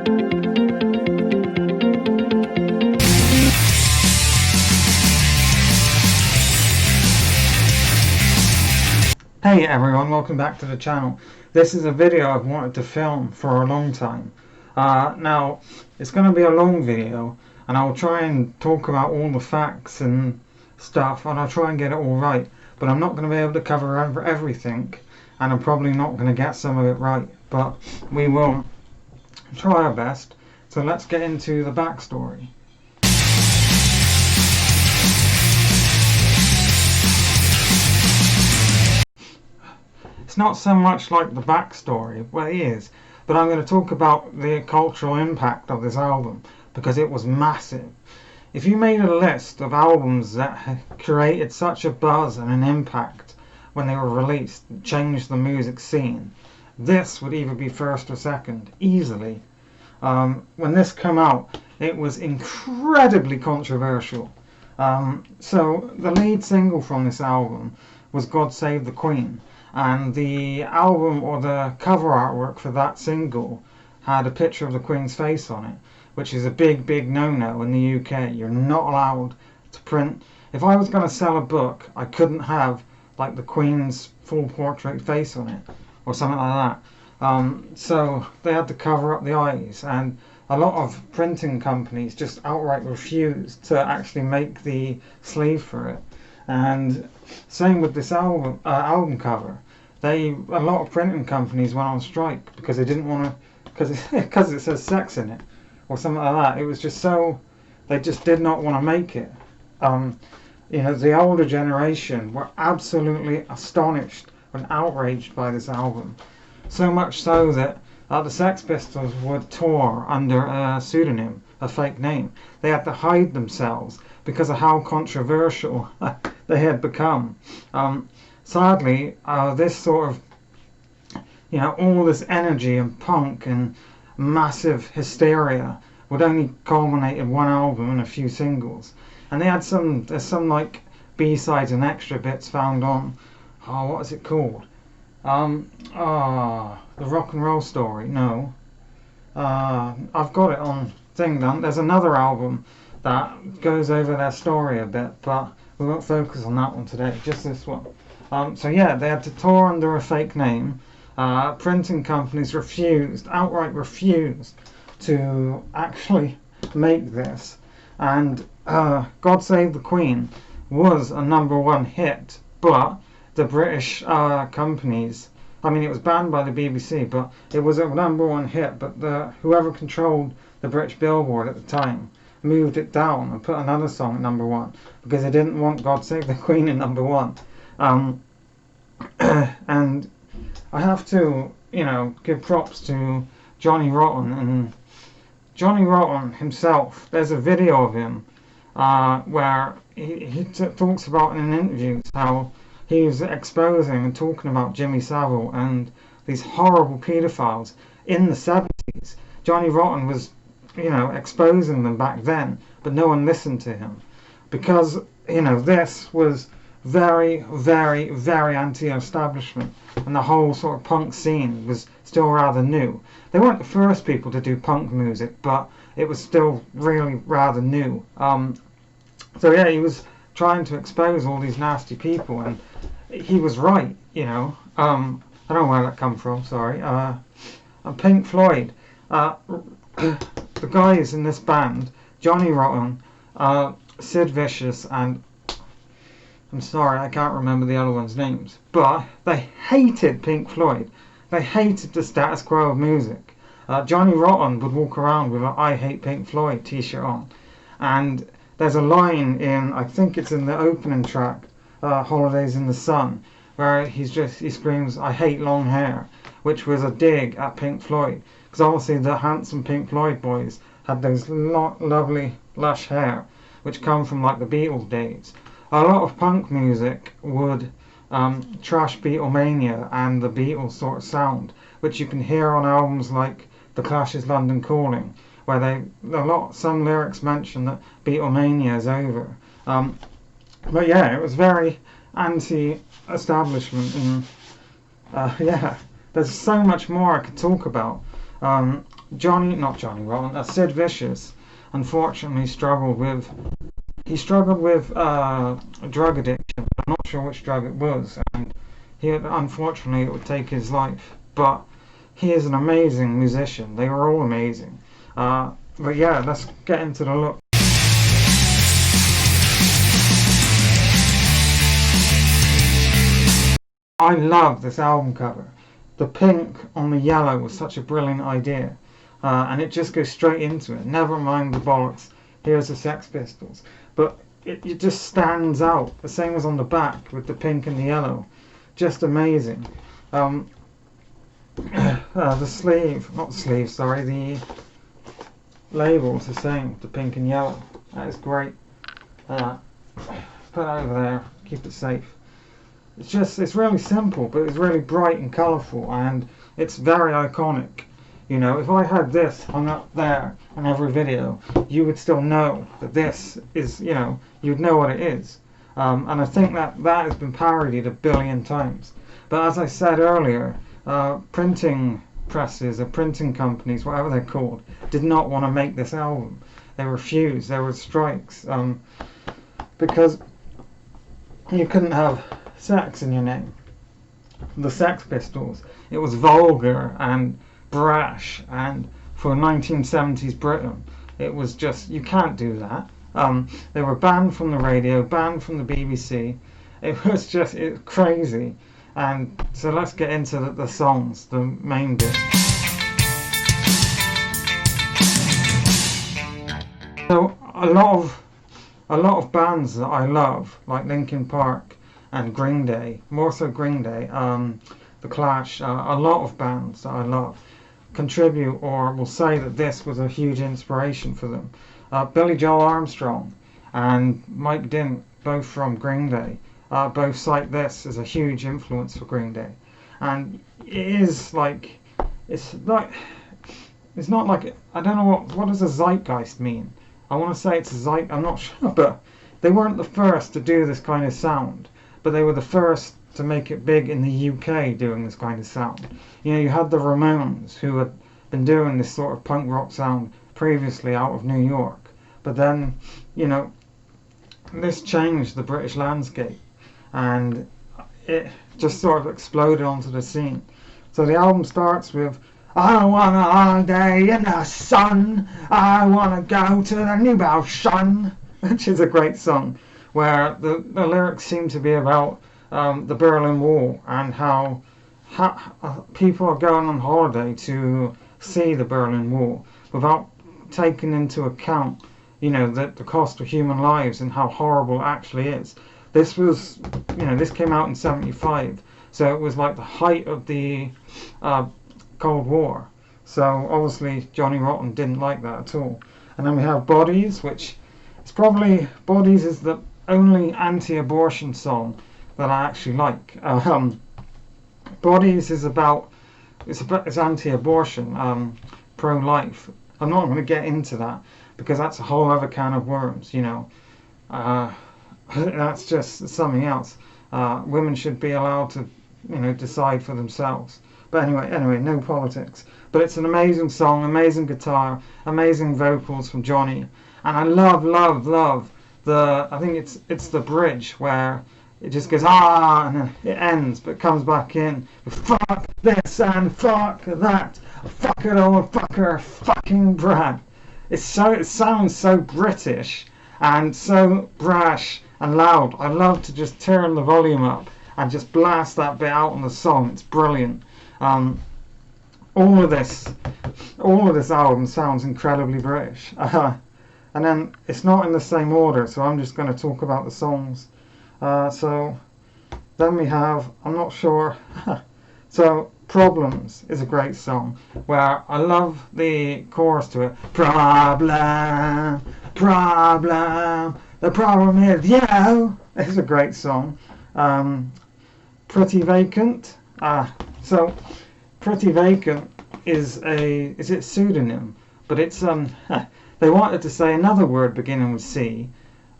Hey everyone, welcome back to the channel. This is a video I've wanted to film for a long time. Now, it's going to be a long video, and I'll try and talk about all the facts and stuff, and I'll try and get it all right. But I'm not going to be able to cover everything, and I'm probably not going to get some of it right. But we will try our best. So let's get into the backstory. It's not so much like the backstory, well it is, but I'm going to talk about the cultural impact of this album, because it was massive. If you made a list of albums that created such a buzz and an impact when they were released, changed the music scene, this would either be first or second, easily. When this came out, it was incredibly controversial. So the lead single from this album was God Save the Queen. And the album, or the cover artwork for that single, had a picture of the Queen's face on it, which is a big no-no in the UK. You're not allowed to print. If I was going to sell a book, I couldn't have like the Queen's full portrait face on it, or something like that. So they had to cover up the eyes, and a lot of printing companies just outright refused to actually make the sleeve for it. And same with this album cover. A lot of printing companies went on strike because they didn't want to, because it says sex in it or something like that. It was just so, they just did not want to make it. You know, the older generation were absolutely astonished and outraged by this album. So much so that the Sex Pistols would tour under a pseudonym, a fake name. They had to hide themselves because of how controversial they had become. Sadly, this sort of, you know, all this energy and punk and massive hysteria would only culminate in one album and a few singles. And they had there's some like B-sides and extra bits found on, what is it called? The Rock and Roll Story, no. I've got it on thing then. There's another album that goes over their story a bit, but we won't focus on that one today, just this one. So yeah, they had to tour under a fake name. Printing companies outright refused to actually make this. And God Save the Queen was a #1 hit, but the British companies, I mean, it was banned by the BBC, but it was a #1 hit, but whoever controlled the British Billboard at the time moved it down and put another song at #1 because they didn't want God Save the Queen in #1. And I have to, you know, give props to Johnny Rotten. And Johnny Rotten himself, there's a video of him where he talks about in interviews how he was exposing and talking about Jimmy Savile and these horrible paedophiles in the 70s. Johnny Rotten was, you know, exposing them back then, but no one listened to him because, you know, this was very anti-establishment, and the whole sort of punk scene was still rather new. They weren't the first people to do punk music, but it was still really rather new. So yeah, he was trying to expose all these nasty people, and he was right, you know. I don't know where that come from, sorry. And Pink Floyd, the guys in this band, Johnny Rotten, Sid Vicious, and I'm sorry, I can't remember the other ones' names, but they hated Pink Floyd. They hated the status quo of music. Johnny Rotten would walk around with an "I Hate Pink Floyd" t-shirt on, and there's a line in, I think it's in the opening track, Holidays in the Sun, where he screams, "I hate long hair," which was a dig at Pink Floyd, because obviously the handsome Pink Floyd boys had those lovely lush hair, which come from like the Beatles days. A lot of punk music would trash Beatlemania and the Beatles sort of sound, which you can hear on albums like The Clash's London Calling, where some lyrics mention that Beatlemania is over. But yeah, it was very anti-establishment, and yeah, there's so much more I could talk about. Sid Vicious, unfortunately struggled with drug addiction. I'm not sure which drug it was, and unfortunately it would take his life. But he is an amazing musician. They were all amazing. But yeah, let's get into the look. I love this album cover. The pink on the yellow was such a brilliant idea. And it just goes straight into it. Never mind the Bollocks, here's the Sex Pistols. But it just stands out. The same as on the back with the pink and the yellow. Just amazing. The label's the same, the pink and yellow. That is great. Put it over there, keep it safe. It's really simple, but it's really bright and colourful, and it's very iconic. You know, if I had this hung up there in every video, you would still know that this is, you know, you'd know what it is. And I think that has been parodied a billion times. But as I said earlier, printing presses or printing companies, whatever they're called, did not want to make this album. They refused. There were strikes because you couldn't have sex in your name. The Sex Pistols. It was vulgar and brash, and for 1970s Britain, it was just, you can't do that. They were banned from the radio, banned from the BBC. It was crazy. And so let's get into the songs, the main bit. So a lot of bands that I love, like Linkin Park and Green Day, more so Green Day, The Clash, a lot of bands that I love contribute or will say that this was a huge inspiration for them. Billy Joel Armstrong and Mike Dint, both from Green Day, both cite this as a huge influence for Green Day. And it's not like, I don't know what does a zeitgeist mean? I want to say it's a I'm not sure, but they weren't the first to do this kind of sound, but they were the first to make it big in the UK doing this kind of sound. You know, you had the Ramones, who had been doing this sort of punk rock sound previously out of New York, but then, you know, this changed the British landscape, and it just sort of exploded onto the scene. So the album starts with, I want a holiday in the sun, I want to go to the New Sun, which is a great song, where the lyrics seem to be about the Berlin Wall and how people are going on holiday to see the Berlin Wall without taking into account, you know, the cost of human lives and how horrible it actually is. This was, you know, this came out in '75, so it was like the height of the Cold War. So obviously Johnny Rotten didn't like that at all. And then we have Bodies, which is probably, Bodies is the only anti-abortion song that I actually like. Bodies is it's anti-abortion, pro-life. I'm not going to get into that because that's a whole other can of worms, you know. That's just something else. Women should be allowed to, you know, decide for themselves. But anyway, no politics. But it's an amazing song, amazing guitar, amazing vocals from Johnny, and I love I think it's the bridge where it just goes and then it ends, but comes back in. Fuck this and fuck that. Fuck it all, fuck her, fucking Brad. It sounds so British and so brash and loud. I love to just turn the volume up and just blast that bit out on the song. It's brilliant. All of this album sounds incredibly British. And then it's not in the same order, so I'm just going to talk about the songs. So then we have, I'm not sure. So Problems is a great song where I love the chorus to it. Problem, the problem is you. It's a great song. Pretty Vacant. So Pretty Vacant is a pseudonym, but it's they wanted to say another word beginning with C,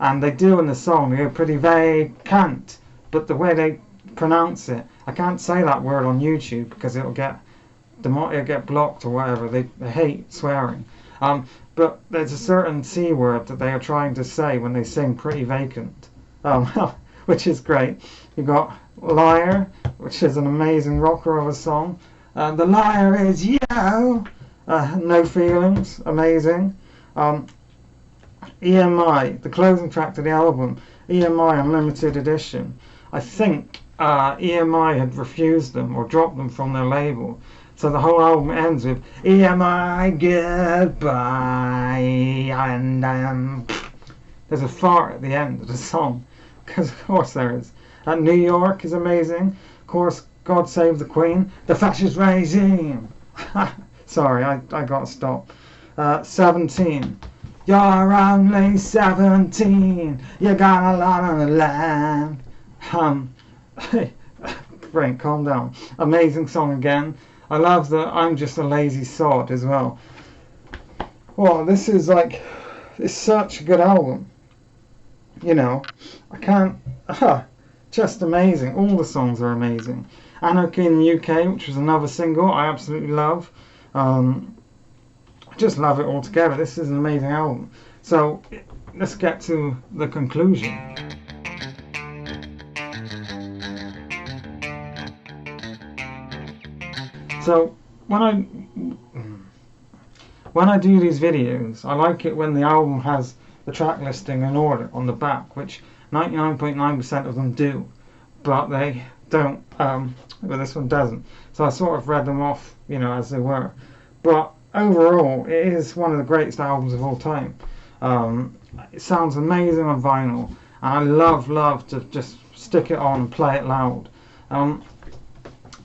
and they do in the song. They go pretty vacant, but the way they pronounce it, I can't say that word on YouTube because it'll get they might get blocked or whatever. They hate swearing. But there's a certain C word that they are trying to say when they sing Pretty Vacant, which is great. You got Liar, which is an amazing rocker of a song. The Liar is you. No Feelings, amazing. EMI, the closing track to the album, EMI Unlimited Edition. I think EMI had refused them or dropped them from their label. So the whole album ends with EMI goodbye, and there's a fart at the end of the song, because of course there is. New York is amazing. Of course, God Save the Queen, the fascist regime. Sorry, I got to stop. 17. You're only 17. You got a lot on the line. Frank, calm down. Amazing song again. I love the I'm Just a Lazy Sod as well. Well, this is like, it's such a good album. You know, I can't, just amazing. All the songs are amazing. Anarchy in the UK, which was another single I absolutely love. I just love it all together. This is an amazing album. So let's get to the conclusion. So when I do these videos, I like it when the album has the track listing in order on the back, which 99.9% of them do, but they don't. But this one doesn't. So I sort of read them off, you know, as they were. But overall, it is one of the greatest albums of all time. It sounds amazing on vinyl, and I love to just stick it on and play it loud.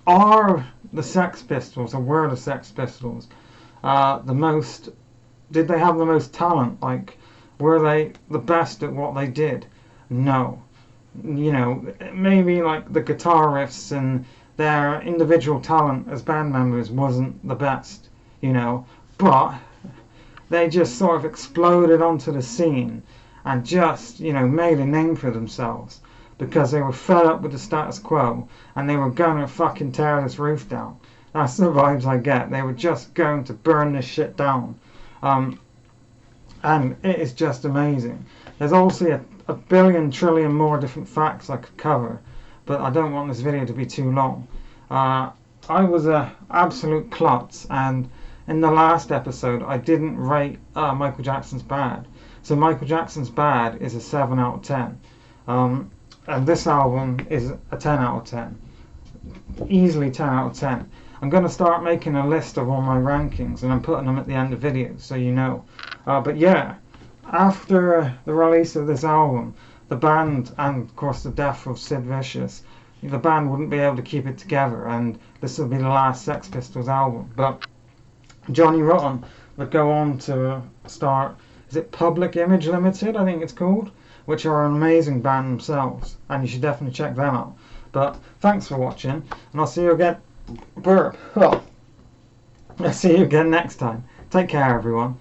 Are the Sex Pistols, or were the Sex Pistols, did they have the most talent? Like, were they the best at what they did? No. You know, maybe like the guitar riffs and their individual talent as band members wasn't the best, you know, but they just sort of exploded onto the scene and just, you know, made a name for themselves because they were fed up with the status quo and they were gonna fucking tear this roof down. That's the vibes I get. They were just going to burn this shit down. And it is just amazing. There's also a billion trillion more different facts I could cover, but I don't want this video to be too long. I was a absolute klutz, and in the last episode I didn't rate Michael Jackson's Bad. So Michael Jackson's Bad is a 7 out of 10. And this album is a 10 out of 10. Easily 10 out of 10. I'm going to start making a list of all my rankings, and I'm putting them at the end of videos so you know. But yeah, after the release of this album, the band, and of course the death of Sid Vicious, the band wouldn't be able to keep it together, and this would be the last Sex Pistols album. But Johnny Rotten would go on to start, is it Public Image Limited, I think it's called, which are an amazing band themselves, and you should definitely check them out. But thanks for watching, and I'll see you again. I'll see you again next time. Take care, everyone.